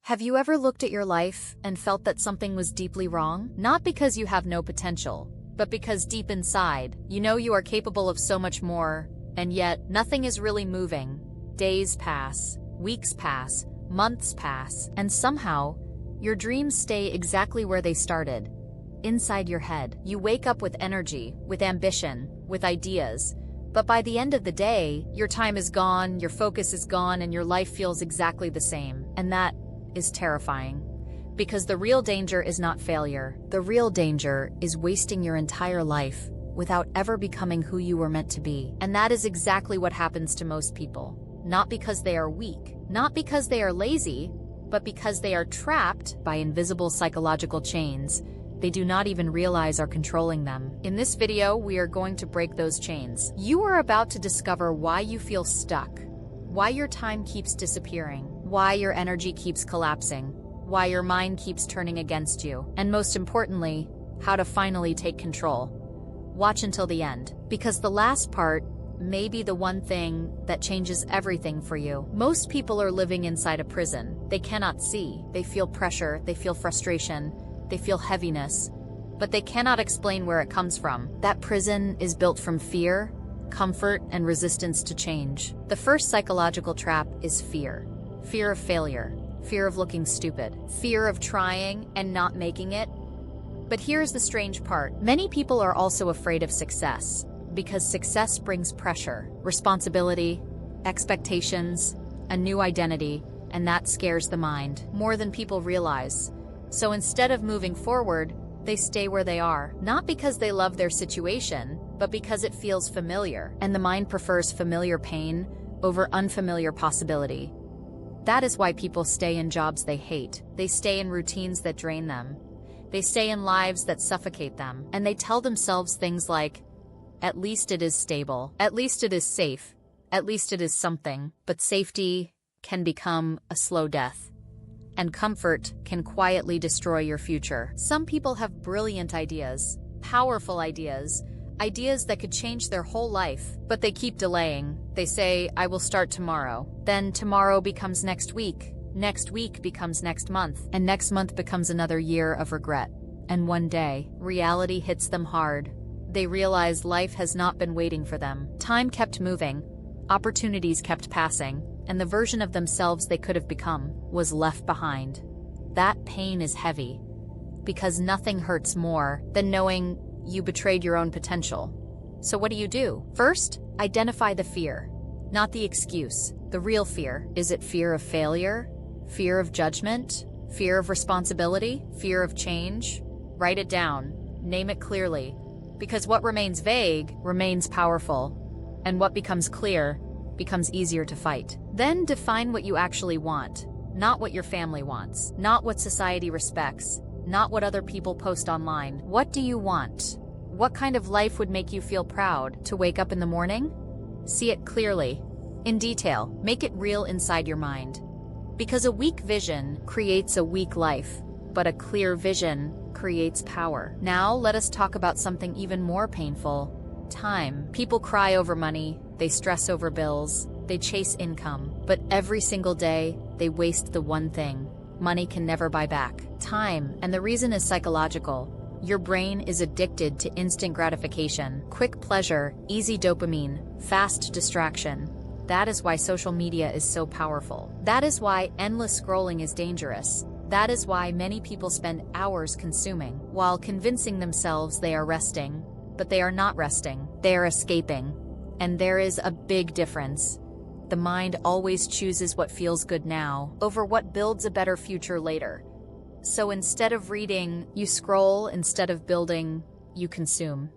Have you ever looked at your life and felt that something was deeply wrong? Not because you have no potential, but because deep inside, you know you are capable of so much more, and yet nothing is really moving. Days pass, weeks pass, months pass, and somehow, your dreams stay exactly where they started. Inside your head, you wake up with energy, with ambition, with ideas, but by the end of the day, your time is gone, your focus is gone, and your life feels exactly the same. And that is terrifying. Because the real danger is not failure. The real danger is wasting your entire life without ever becoming who you were meant to be. And that is exactly what happens to most people. Not because they are weak, not because they are lazy, but because they are trapped by invisible psychological chains they do not even realize are controlling them. In this video, we are going to break those chains. You are about to discover why you feel stuck, why your time keeps disappearing, why your energy keeps collapsing, why your mind keeps turning against you, and most importantly, how to finally take control. Watch until the end, because the last part may be the one thing that changes everything for you. Most people are living inside a prison. They cannot see. They feel pressure, they feel frustration, they feel heaviness, but they cannot explain where it comes from. That prison is built from fear, comfort, and resistance to change. The first psychological trap is fear. Fear of failure, fear of looking stupid, fear of trying and not making it. But here's the strange part. Many people are also afraid of success, because success brings pressure, responsibility, expectations, a new identity, and that scares the mind more than people realize. So instead of moving forward, they stay where they are, not because they love their situation, but because it feels familiar, and the mind prefers familiar pain over unfamiliar possibility. That is why people stay in jobs they hate. They stay in routines that drain them. They stay in lives that suffocate them, and they tell themselves things like, at least it is stable, at least it is safe, at least it is something. But safety can become a slow death, and comfort can quietly destroy your future. Some people have brilliant ideas, powerful ideas, ideas that could change their whole life, but they keep delaying. They say, I will start tomorrow. Then tomorrow becomes next week becomes next month, and next month becomes another year of regret. And one day, reality hits them hard. They realize life has not been waiting for them. Time kept moving, opportunities kept passing, and the version of themselves they could have become was left behind. That pain is heavy, because nothing hurts more than knowing you betrayed your own potential. So what do? First, identify the fear, not the excuse. The real fear. Is it fear of failure? Fear of judgment? Fear of responsibility? Fear of change? Write it down. Name it clearly. Because what remains vague remains powerful, and what becomes clear becomes easier to fight. Then define what you actually want, not what your family wants, not what society respects, not what other people post online. What do you want? What kind of life would make you feel proud? To wake up in the morning? See it clearly, in detail, make it real inside your mind. Because a weak vision creates a weak life, but a clear vision creates power. Now let us talk about something even more painful. Time. People cry over money, they stress over bills, they chase income, but every single day, they waste the one thing money can never buy back: time. And the reason is psychological. Your brain is addicted to instant gratification, quick pleasure, easy dopamine, fast distraction. That is why social media is so powerful. That is why endless scrolling is dangerous. That is why many people spend hours consuming, while convincing themselves they are resting. But they are not resting, they are escaping. And there is a big difference. The mind always chooses what feels good now over what builds a better future later. So instead of reading, you scroll. Instead of building, you consume.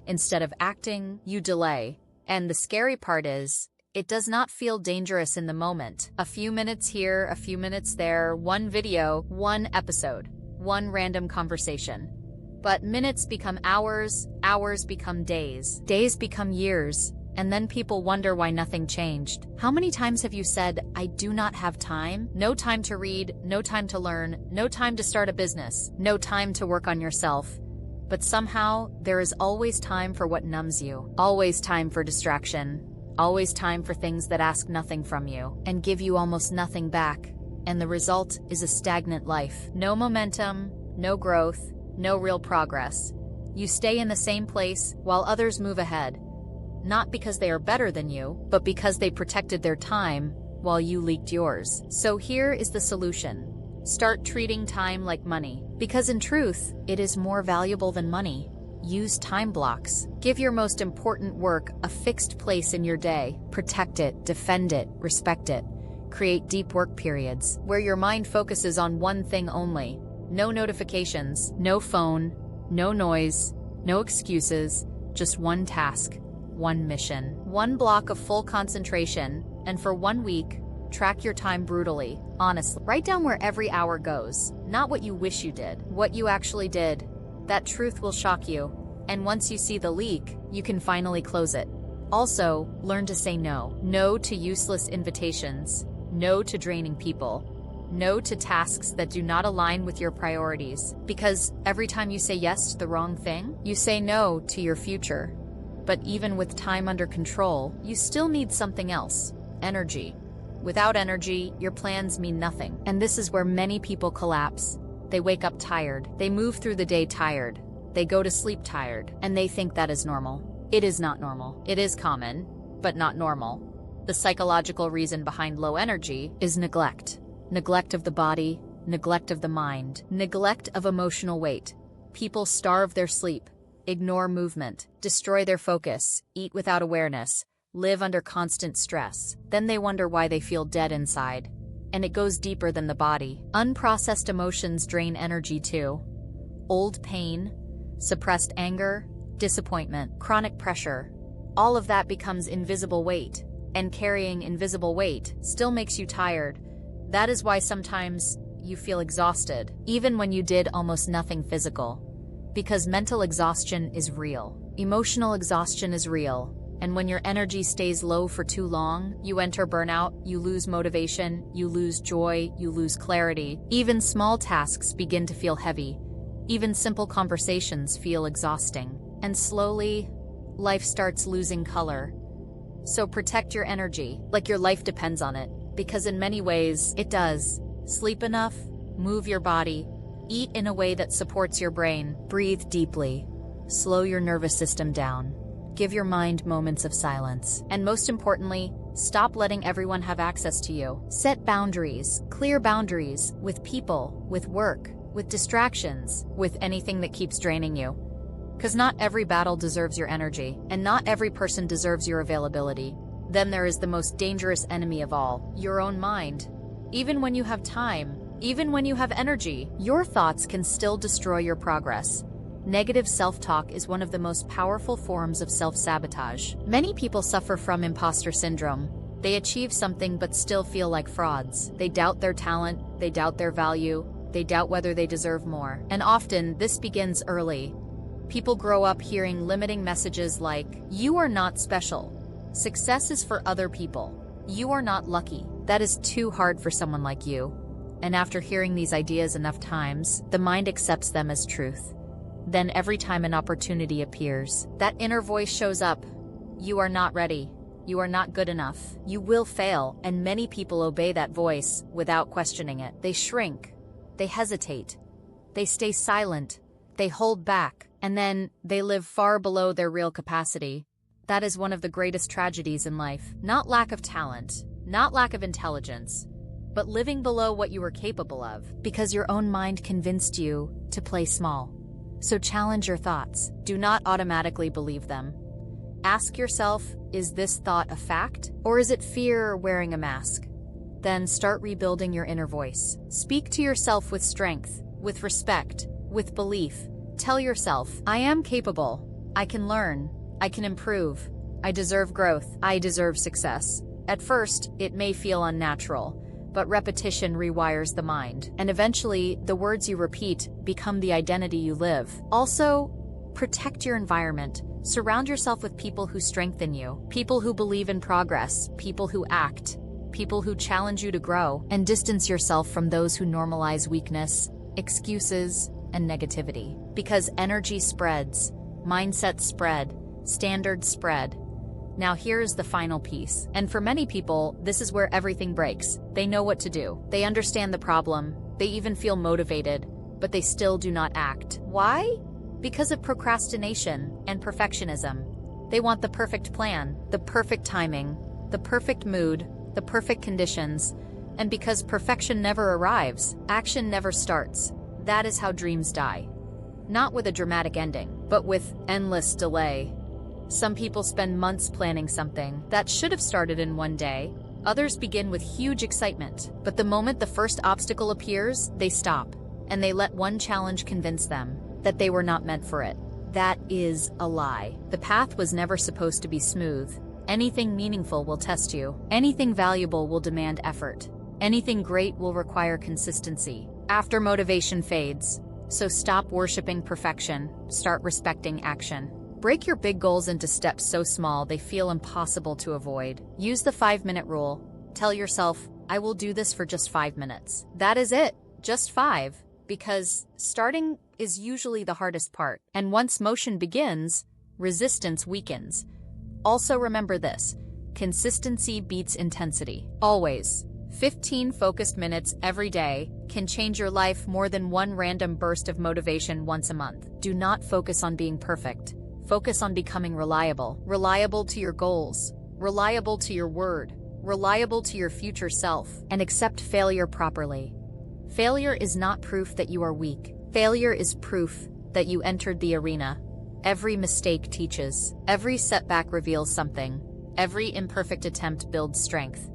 Instead of acting, you delay. And the scary part is, it does not feel dangerous in the moment. A few minutes here, a few minutes there, one video, one episode, one random conversation. But minutes become hours, hours become days, days become years, and then people wonder why nothing changed. How many times have you said, I do not have time? No time to read, no time to learn, no time to start a business, no time to work on yourself. But somehow, there is always time for what numbs you, always time for distraction, always time for things that ask nothing from you and give you almost nothing back. and the result is a stagnant life. No momentum, no growth, no real progress. You stay in the same place while others move ahead. Not because they are better than you, but because they protected their time while you leaked yours. So here is the solution. Start treating time like money. Because in truth, it is more valuable than money. Use time blocks. Give your most important work a fixed place in your day. Protect it, defend it, respect it. Create deep work periods where your mind focuses on one thing only. No notifications, no phone, no noise, no excuses, just one task, one mission. One block of full concentration, and for 1 week, track your time brutally, honestly. Write down where every hour goes, not what you wish you did, what you actually did. That truth will shock you, and once you see the leak, you can finally close it. Also, learn to say no. No to useless invitations. No to draining people. No to tasks that do not align with your priorities. Because every time you say yes to the wrong thing, you say no to your future. But even with time under control, you still need something else. Energy. Without energy, your plans mean nothing. And this is where many people collapse. They wake up tired. They move through the day tired. They go to sleep tired. And they think that is normal. It is not normal. It is common, but not normal. The psychological reason behind low energy is neglect. Neglect of the body, neglect of the mind, neglect of emotional weight. People starve their sleep, ignore movement, destroy their focus, eat without awareness, live under constant stress. Then they wonder why they feel dead inside. And it goes deeper than the body. Unprocessed emotions drain energy too. Old pain, suppressed anger, disappointment, chronic pressure. All of that becomes invisible weight. And carrying invisible weight still makes you tired. That is why sometimes you feel exhausted, even when you did almost nothing physical. Because mental exhaustion is real. Emotional exhaustion is real. And when your energy stays low for too long, you enter burnout, you lose motivation, you lose joy, you lose clarity. Even small tasks begin to feel heavy. Even simple conversations feel exhausting. And slowly, life starts losing color. So protect your energy, like your life depends on it, because in many ways, it does. Sleep enough, move your body, eat in a way that supports your brain, breathe deeply, slow your nervous system down, give your mind moments of silence, and most importantly, stop letting everyone have access to you. Set boundaries, clear boundaries, with people, with work, with distractions, with anything that keeps draining you. Because not every battle deserves your energy, and not every person deserves your availability. Then there is the most dangerous enemy of all, your own mind. Even when you have time, even when you have energy, your thoughts can still destroy your progress. Negative self-talk is one of the most powerful forms of self-sabotage. Many people suffer from imposter syndrome. They achieve something but still feel like frauds. They doubt their talent, they doubt their value, they doubt whether they deserve more. And often, this begins early. People grow up hearing limiting messages like, "You are not special. Success is for other people. You are not lucky." That is too hard for someone like you. And after hearing these ideas enough times, the mind accepts them as truth. Then every time an opportunity appears, that inner voice shows up. You are not ready. You are not good enough. You will fail. And many people obey that voice without questioning it. They shrink. They hesitate. They stay silent. They hold back. And then they live far below their real capacity. That is one of the greatest tragedies in life. Not lack of talent, not lack of intelligence, but living below what you were capable of, because your own mind convinced you to play small. So challenge your thoughts. Do not automatically believe them. Ask yourself, is this thought a fact? Or is it fear wearing a mask? Then start rebuilding your inner voice. Speak to yourself with strength, with respect, with belief. Tell yourself, I am capable. I can learn. I can improve. I deserve growth. I deserve success. At first, it may feel unnatural, but repetition rewires the mind. And eventually, the words you repeat become the identity you live. Also, protect your environment. Surround yourself with people who strengthen you, people who believe in progress, people who act, people who challenge you to grow, and distance yourself from those who normalize weakness, excuses, and negativity. Because energy spreads, mindsets spread, standards spread. Now here's the final piece. And for many people, this is where everything breaks. They know what to do. They understand the problem. They even feel motivated, but they still do not act. Why? Because of procrastination and perfectionism. They want the perfect plan, the perfect timing, the perfect mood, the perfect conditions, and because perfection never arrives, action never starts. That is how dreams die. Not with a dramatic ending, but with endless delay. Some people spend months planning something that should have started in one day. Others begin with huge excitement, but the moment the first obstacle appears, they stop, and they let one challenge convince them that they were not meant for it. That is a lie. The path was never supposed to be smooth. Anything meaningful will test you. Anything valuable will demand effort. Anything great will require consistency. After motivation fades, so stop worshiping perfection, start respecting action. Break your big goals into steps so small they feel impossible to avoid. Use the 5-minute rule. Tell yourself, I will do this for just 5 minutes. That is it, just 5. Because starting is usually the hardest part. And once motion begins, resistance weakens. Also remember this, consistency beats intensity. Always. 15 focused minutes every day can change your life more than one random burst of motivation once a month. Do not focus on being perfect. Focus on becoming reliable. Reliable to your goals. Reliable to your word. Reliable to your future self. And accept failure properly. Failure is not proof that you are weak. Failure is proof that you entered the arena. Every mistake teaches. Every setback reveals something. Every imperfect attempt builds strength.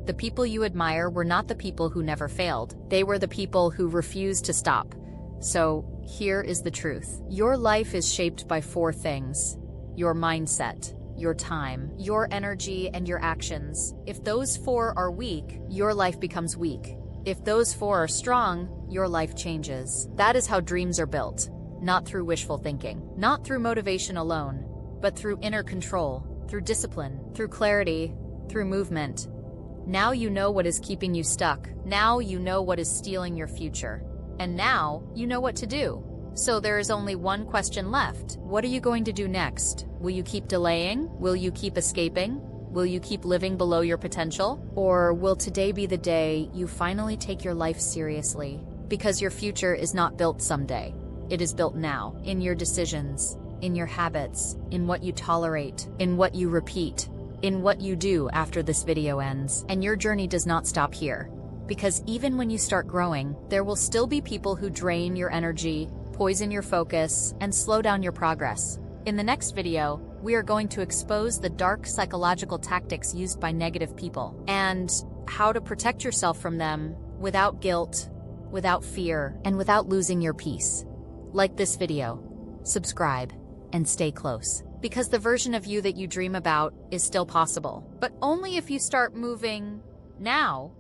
The people you admire were not the people who never failed. They were the people who refused to stop. So, here is the truth. Your life is shaped by 4 things: your mindset, your time, your energy, and your actions. If those 4 are weak, your life becomes weak. If those 4 are strong, your life changes. That is how dreams are built. Not through wishful thinking, not through motivation alone, but through inner control, through discipline, through clarity, through movement. Now you know what is keeping you stuck. Now you know what is stealing your future. And now you know what to do. So there is only one question left. What are you going to do next? Will you keep delaying? Will you keep escaping? Will you keep living below your potential? Or will today be the day you finally take your life seriously? Because your future is not built someday. It is built now, in your decisions, in your habits, in what you tolerate, in what you repeat, in what you do after this video ends. And your journey does not stop here. Because even when you start growing, there will still be people who drain your energy, poison your focus, and slow down your progress. In the next video, we are going to expose the dark psychological tactics used by negative people and how to protect yourself from them without guilt, without fear, and without losing your peace. Like this video, subscribe, and stay close. Because the version of you that you dream about is still possible, but only if you start moving now.